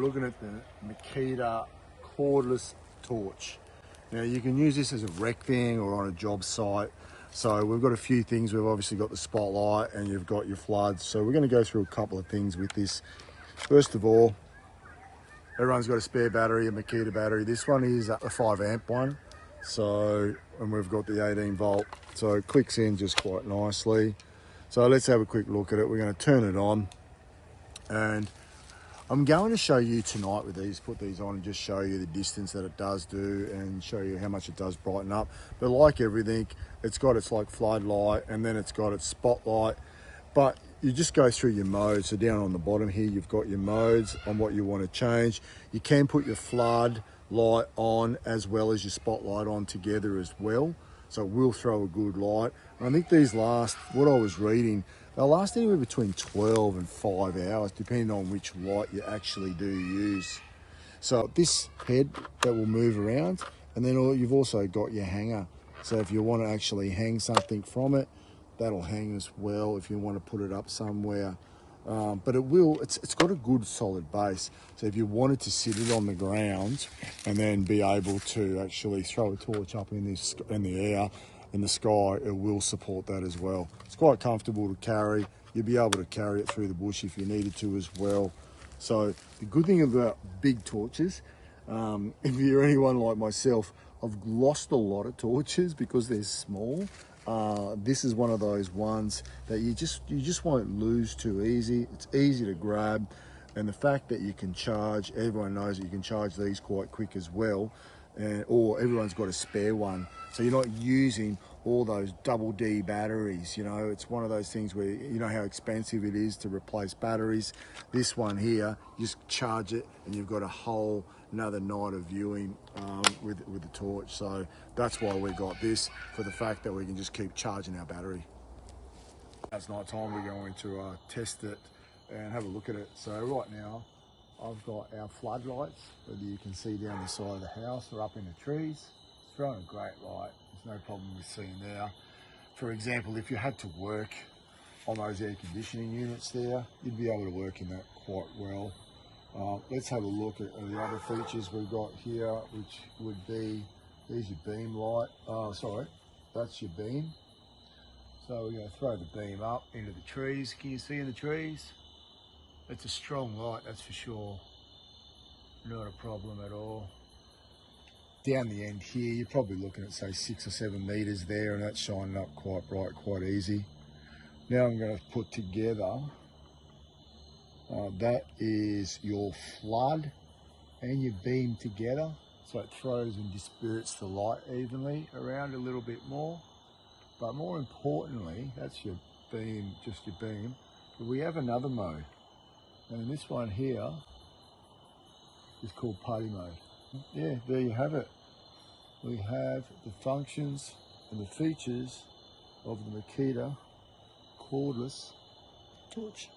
we're looking at the Makita cordless torch. Now you can use this as a rec thing or on a job site. So we've got a few things. We've obviously got the spotlight and you've got your floods. So we're going to go through a couple of things with this. First of all, everyone's got a spare battery, a Makita battery. This one is a 5 amp one. So, and we've got the 18 volt. So it clicks in just quite nicely. So let's have a quick look at it. We're going to turn it on. And I'm going to show you tonight with these, put these on and just show you the distance that it does do and show you how much it does brighten up. But like everything, it's got its like floodlight and then it's got its spotlight. But you just go through your modes. So down on the bottom here, you've got your modes on what you want to change. You can put your flood light on as well as your spotlight on together as well. So it will throw a good light. And I think these last, what I was reading, they'll last anywhere between 12 and 5 hours, depending on which light you actually do use. So this head that will move around, and then you've also got your hanger. So if you want to actually hang something from it, that'll hang as well if you want to put it up somewhere. But it's got a good solid base. So if you wanted to sit it on the ground and then be able to actually throw a torch up in the air, in the sky, it will support that as well. It's quite comfortable to carry. You'll be able to carry it through the bush if you needed to as well. So the good thing about big torches, if you're anyone like myself, I've lost a lot of torches because they're small. This is one of those ones that you just won't lose too easy. It's easy to grab, and the fact that you can charge, everyone knows that you can charge these quite quick as well, or everyone's got a spare one, so you're not using all those double D batteries. You know, it's one of those things where you know how expensive it is to replace batteries. This one here, you just charge it and you've got a whole another night of viewing with the torch. So that's why we got this, for the fact that we can just keep charging our battery. It's night time, we're going to test it and have a look at it. So right now I've got our floodlights, whether you can see down the side of the house or up in the trees. It's throwing a great light, there's no problem with seeing there. For example, if you had to work on those air conditioning units there, you'd be able to work in that quite well. Let's have a look at the other features we've got here, which would be, there's your beam light. Sorry, that's your beam. So we're going to throw the beam up into the trees. Can you see in the trees? It's a strong light, that's for sure. Not a problem at all. Down the end here, you're probably looking at say 6 or 7 meters there, and that's shining up quite bright, quite easy. Now I'm going to put together, that is your flood and your beam together. So it throws and disperses the light evenly around a little bit more. But more importantly, that's your beam, just your beam. But we have another mode. And this one here is called party mode. Yeah, there you have it. We have the functions and the features of the Makita cordless torch.